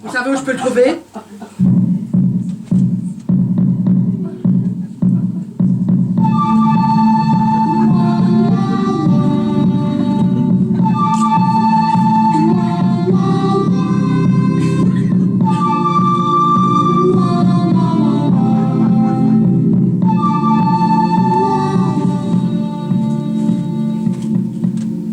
Vous savez où je peux le trouver?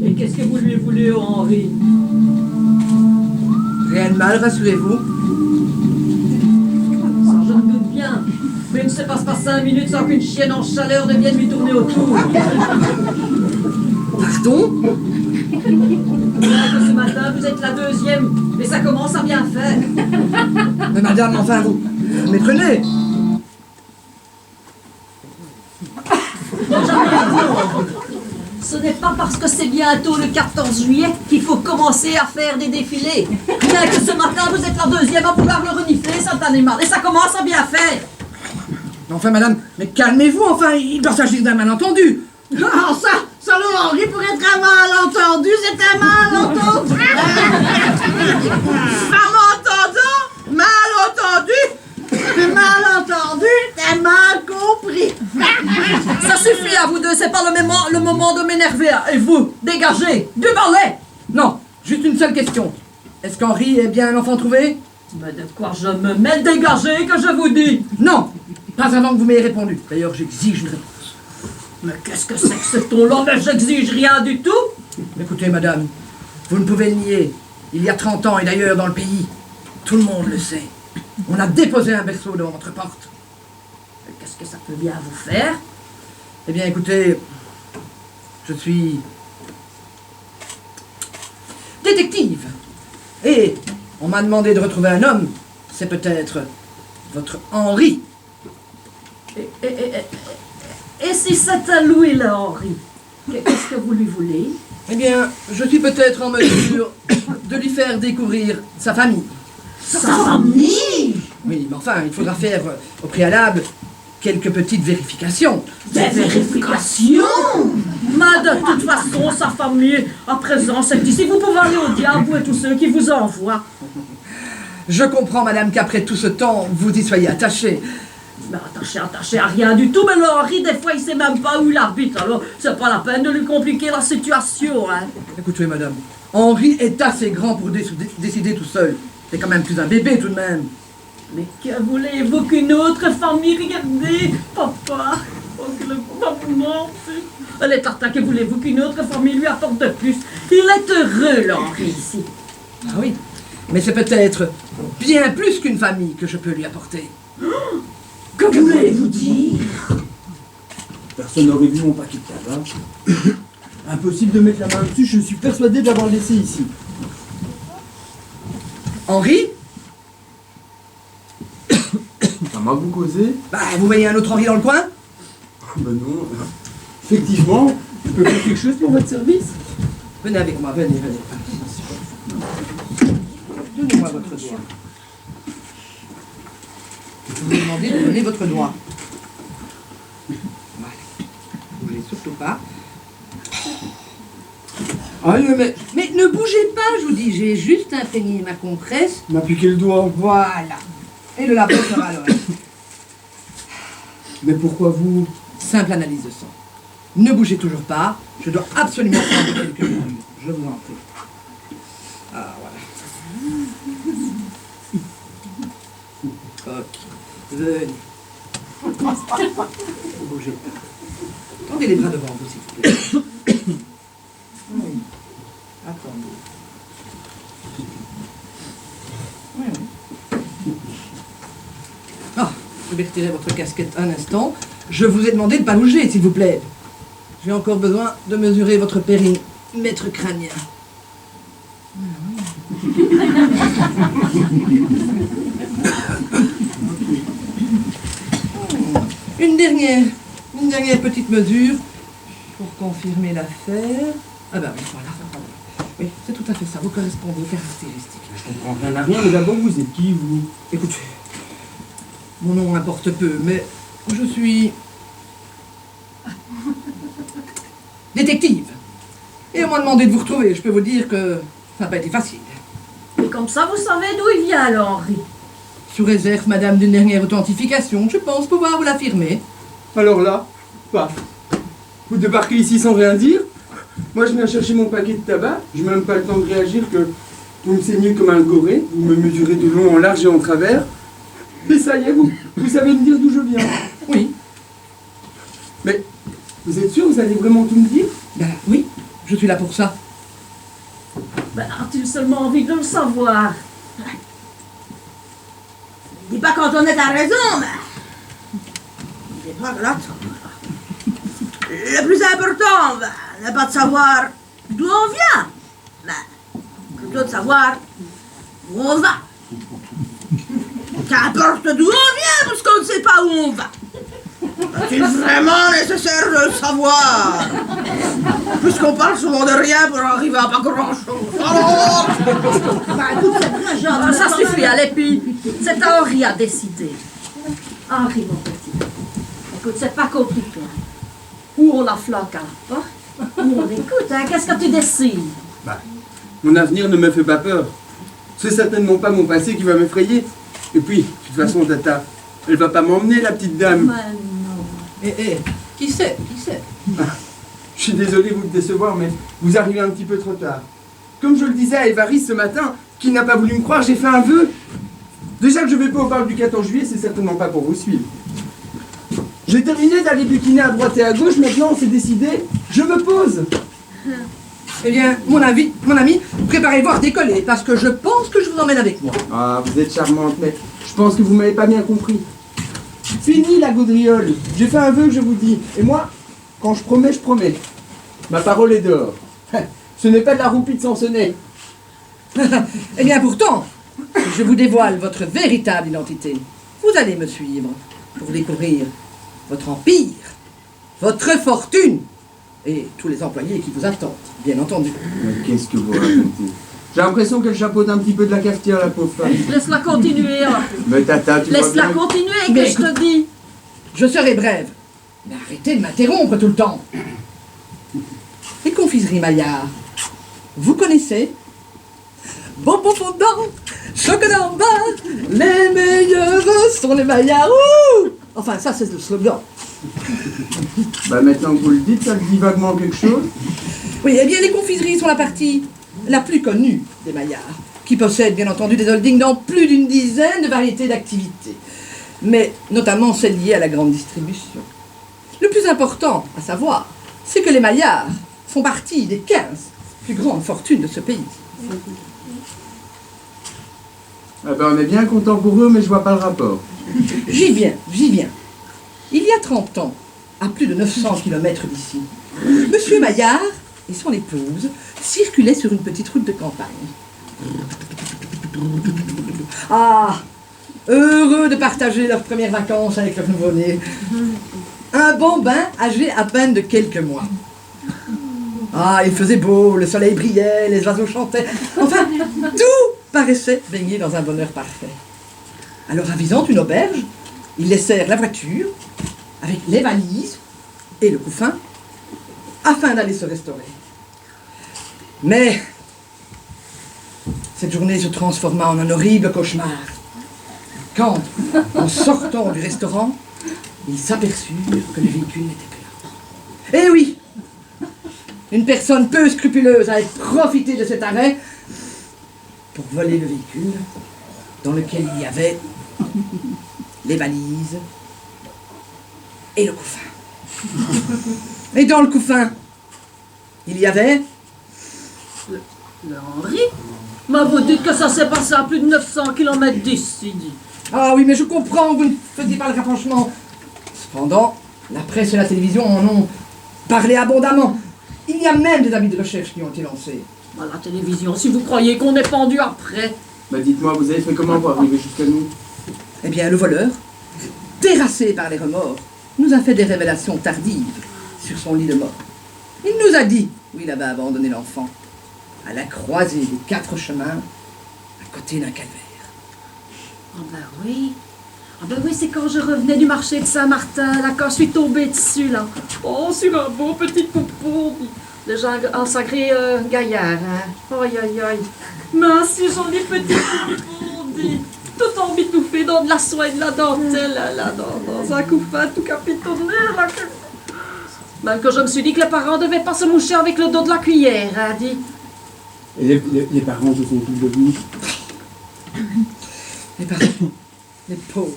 Et qu'est-ce que vous lui voulez, Henri? Rien de mal, rassurez-vous. Ça, je me doute bien. Mais il ne se passe pas 5 minutes sans qu'une chienne en chaleur ne vienne lui tourner autour. Pardon? Bien que ce matin, vous êtes la deuxième. Et ça commence à bien faire. Mais madame, enfin, vous méprenez. Ce n'est pas parce que c'est bientôt le 14 juillet qu'il faut commencer à faire des défilés. Bien que ce matin, vous êtes la deuxième à vouloir le renifler, cet animal. Et ça commence à bien faire. Enfin, madame, mais calmez-vous, enfin, il doit s'agir d'un malentendu. Ah, ça, le Henri, pour être un malentendu, c'est un malentendu. Malentendu, t'es mal compris. Ça suffit à vous deux, c'est pas le moment de m'énerver. Et vous, dégagez, du balai. Non, juste une seule question. Est-ce qu'Henri est bien un enfant trouvé? Mais de quoi je me mets? Dégagez, que je vous dis. Non, pas avant que vous m'ayez répondu. D'ailleurs, j'exige une réponse. Mais qu'est-ce que c'est que ce ton-là? Mais j'exige rien du tout. Écoutez, madame, vous ne pouvez le nier. Il y a 30 ans, et d'ailleurs dans le pays, tout le monde le sait. On a déposé un berceau devant votre porte. Mais qu'est-ce que ça peut bien vous faire? Eh bien, écoutez, je suis détective. Et on m'a demandé de retrouver un homme. C'est peut-être votre Henri. Et si c'était lui, le Henri? Qu'est-ce que vous lui voulez? Eh bien, je suis peut-être en mesure de lui faire découvrir sa famille. Sa famille? Oui, mais enfin, il faudra faire au préalable quelques petites vérifications. Des vérifications? Mais de toute façon, sa famille, à présent, c'est ici. Vous pouvez aller au diable, vous et tous ceux qui vous envoient. Je comprends, madame, qu'après tout ce temps, vous y soyez attachée. Mais attaché à rien du tout. Mais le Henri, des fois, il sait même pas où il habite. Alors, c'est pas la peine de lui compliquer la situation, hein. Écoutez, madame, Henri est assez grand pour décider tout seul. C'est quand même plus un bébé, tout de même. Mais que voulez-vous qu'une autre famille? Regardez, papa. Oh, que le maman. Les tartins, que voulez-vous qu'une autre famille lui apporte de plus? Il est heureux, le Henri, ici. Ah oui, mais c'est peut-être bien plus qu'une famille que je peux lui apporter. Que voulez-vous dire? Personne n'aurait vu mon paquet de tabac. Impossible de mettre la main dessus, je suis persuadé de l'avoir laissé ici. Henri? Ça m'a vous causé? Bah, vous voyez un autre Henri dans le coin? Ben non. Effectivement, je peux faire quelque chose pour votre service? Venez avec moi, venez. Donnez-moi votre doigt. Je vous demander de donner votre doigt. Voilà. Ne bougez surtout pas. Allez, Mais ne bougez pas, je vous dis, j'ai juste imprégné ma compresse. m'a piqué le doigt. Voilà. Et le labo sera alors. Mais pourquoi vous? Simple analyse de sang. Ne bougez toujours pas. Je dois absolument prendre quelques minutes. Je vous en prie. Ah, voilà. Ok. Venez. Bougez pas. Tendez les bras devant vous, s'il vous plaît. Oui. Attendez. Oui. Ah, je vais retirer votre casquette un instant. Je vous ai demandé de ne pas bouger, s'il vous plaît. J'ai encore besoin de mesurer votre périmètre crânien. Une dernière petite mesure pour confirmer l'affaire. Ah ben oui, voilà. Oui, c'est tout à fait ça. Vous correspondez aux caractéristiques. Je comprends rien à rien, mais d'abord vous êtes qui, vous? Écoutez, mon nom importe peu, mais je suis détective. Et on m'a demandé de vous retrouver. Je peux vous dire que ça n'a pas été facile. Et comme ça, vous savez d'où il vient, alors, Henri. Sous réserve, madame, d'une dernière authentification, je pense pouvoir vous l'affirmer. Alors là, paf. Vous débarquez ici sans rien dire. Moi, je viens chercher mon paquet de tabac. Je n'ai même pas le temps de réagir que vous me saignez comme un goré. Vous me mesurez de long en large et en travers. Et ça y est, vous savez me dire d'où je viens. Oui. Mais vous êtes sûr, vous allez vraiment tout me dire? Ben oui, je suis là pour ça. Ben, as-tu seulement envie de le savoir? Dis pas qu'Antoinette a raison, mais... C'est pas grave. Le plus important, n'est pas de savoir d'où on vient, mais plutôt de savoir où on va. Qu'importe d'où on vient, parce qu'on ne sait pas où on va. Est-il vraiment nécessaire de le savoir? Puisqu'on parle souvent de rien pour arriver à pas grand-chose. Alors... écoute, c'est très gentil. Ah, ça suffit, allez, puis c'est à Henri à décider. Henri, mon petit. Écoute, c'est pas compliqué. Ou on la flanque à la porte, ou on écoute, hein, qu'est-ce que tu décides? Mon avenir ne me fait pas peur. C'est certainement pas mon passé qui va m'effrayer. Et puis, de toute façon, Tata, elle va pas m'emmener, la petite dame. Mais non. Qui sait? Je suis désolé de vous décevoir, mais vous arrivez un petit peu trop tard. Comme je le disais à Évariste ce matin, qui n'a pas voulu me croire, j'ai fait un vœu. Déjà que je vais pas au bal du 14 juillet, c'est certainement pas pour vous suivre. J'ai terminé d'aller butiner à droite et à gauche, maintenant c'est décidé, je me pose. Eh bien, mon ami, préparez-vous à décoller, parce que je pense que je vous emmène avec moi. Ah, vous êtes charmante, mais je pense que vous m'avez pas bien compris. Fini la gaudriole, j'ai fait un vœu, je vous dis. Et moi, quand je promets, je promets. Ma parole est d'or. Ce n'est pas de la roupie de Sansonnet. Eh bien, pourtant, je vous dévoile votre véritable identité. Vous allez me suivre pour découvrir votre empire, votre fortune et tous les employés qui vous attendent, bien entendu. Mais qu'est-ce que vous racontez? J'ai l'impression qu'elle chapeaute un petit peu de la cafetière, la pauvre femme. Laisse-la continuer, hein. Mais Tata, tu vois Laisse-la bien... continuer, Mais que je te dis. Je serai brève, mais arrêtez de m'interrompre tout le temps. Les confiseries Maillard, vous connaissez? Bonbons fondants, chocolat en bas, les meilleurs sont les Maillards. Ouh, enfin, ça, c'est le slogan. Bah maintenant que vous le dites, ça me dit vaguement quelque chose. Oui, eh bien, les confiseries sont la partie la plus connue des Maillards, qui possèdent, bien entendu, des holdings dans plus d'une dizaine de variétés d'activités, mais notamment celles liées à la grande distribution. Le plus important à savoir, c'est que les Maillards font partie des 15 plus grandes fortunes de ce pays. Ah ben on est bien content pour eux, mais je vois pas le rapport. J'y viens. Il y a 30 ans, à plus de 900 km d'ici, Monsieur Maillard et son épouse circulaient sur une petite route de campagne. Ah, heureux de partager leurs premières vacances avec leur nouveau-né. Un bambin âgé à peine de quelques mois. Ah, il faisait beau, le soleil brillait, les oiseaux chantaient. Enfin, tout paraissait baigner dans un bonheur parfait. Alors, avisant une auberge, ils laissèrent la voiture avec les valises et le couffin afin d'aller se restaurer. Mais cette journée se transforma en un horrible cauchemar. Quand, en sortant du restaurant, ils s'aperçurent que le véhicule n'était plus là. Eh oui! Une personne peu scrupuleuse avait profité de cet arrêt pour voler le véhicule dans lequel il y avait les valises et le couffin. Et dans le couffin, il y avait... Le Henri? Mais vous dites que ça s'est passé à plus de 900 km d'ici. Ah oui, mais je comprends que vous ne faisiez pas le rapprochement. Cependant, la presse et la télévision en ont parlé abondamment. Il y a même des avis de recherche qui ont été lancés. À la télévision, si vous croyez qu'on est pendu après. Bah dites-moi, vous avez fait comment pour arriver jusqu'à nous? Eh bien, le voleur, terrassé par les remords, nous a fait des révélations tardives sur son lit de mort. Il nous a dit où il avait abandonné l'enfant, à la croisée des 4 chemins, à côté d'un calvaire. Ah ben oui. Ah ben oui, c'est quand je revenais du marché de Saint-Martin, là, quand je suis tombée dessus, là. Oh, sur un beau petit poupon. un sacré gaillard, hein. Aïe, aïe, aïe. Mais un si joli petit poupon, dit. Tout embitoufé dans de la soie et de la dentelle, là, dans un couffin tout capitonné, là. Même que je me suis dit que les parents ne devaient pas se moucher avec le dos de la cuillère, hein, dit. Et les parents se sont tous devenus. Les parents, les pauvres.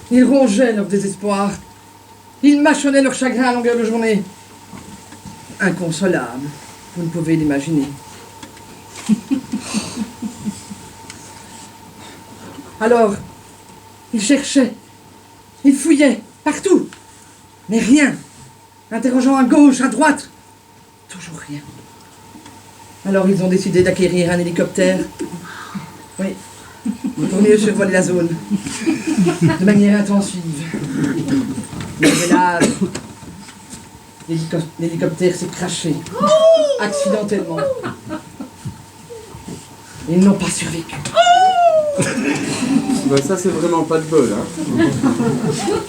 Ils rongeaient leur désespoir. Ils mâchonnaient leur chagrin à longueur de journée. Inconsolables, vous ne pouvez l'imaginer. Alors, ils cherchaient, ils fouillaient, partout, mais rien. Interrogeant à gauche, à droite, toujours rien. Alors ils ont décidé d'acquérir un hélicoptère. Oui, pour mieux survoler la zone, de manière intensive. Mais hélas, l'hélicoptère s'est crashé, accidentellement. Ils n'ont pas survécu. Bah ça c'est vraiment pas de bol, hein.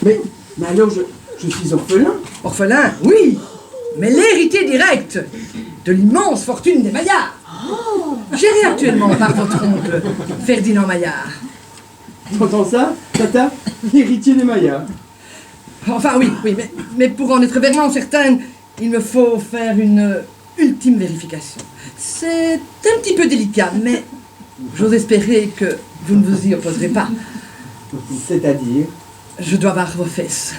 mais alors je suis orphelin. Orphelin, oui, mais l'héritier direct de l'immense fortune des Maillards. Géré actuellement par votre oncle, Ferdinand Maillard. T'entends ça, tata? Héritier des Maillards. Enfin oui, mais pour en être vraiment certaine, il me faut faire une ultime vérification. C'est un petit peu délicat, mais j'ose espérer que vous ne vous y opposerez pas. C'est-à-dire? Je dois voir vos fesses.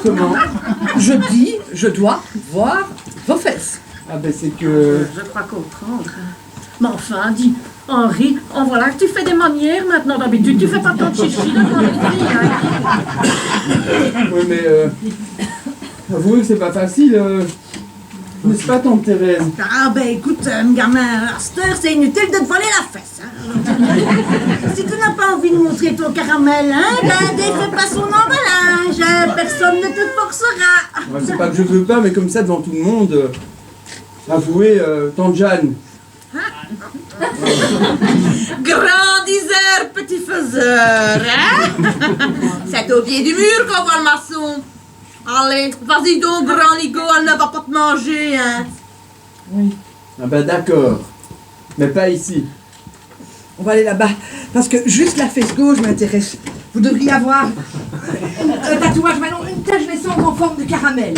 Comment? Je dois voir vos fesses. Ah ben c'est que... Je crois comprendre. Mais enfin, dis, Henri, en voilà que tu fais des manières maintenant. D'habitude, tu fais pas tant de chichi devant les filles, hein. Oui mais avouez que c'est pas facile, n'est-ce pas tante Thérèse? Ah ben écoute, gamin, à cette heure, c'est inutile de te voler la fesse. Hein. Si tu n'as pas envie de montrer ton caramel, hein, ben défais pas son emballage. Personne ne te forcera. Ouais, c'est pas que je veux pas, mais comme ça devant tout le monde, avouez, tante Jeanne. Grandiseur, petit faiseur, hein. C'est au pied du mur qu'on voit le maçon. Allez, vas-y donc, grand ligot, elle ne va pas te manger, hein. Oui. Ah ben d'accord, mais pas ici. On va aller là-bas, parce que juste la fesse gauche m'intéresse. Vous devriez avoir un tatouage, maintenant une tache naissante en forme de caramel.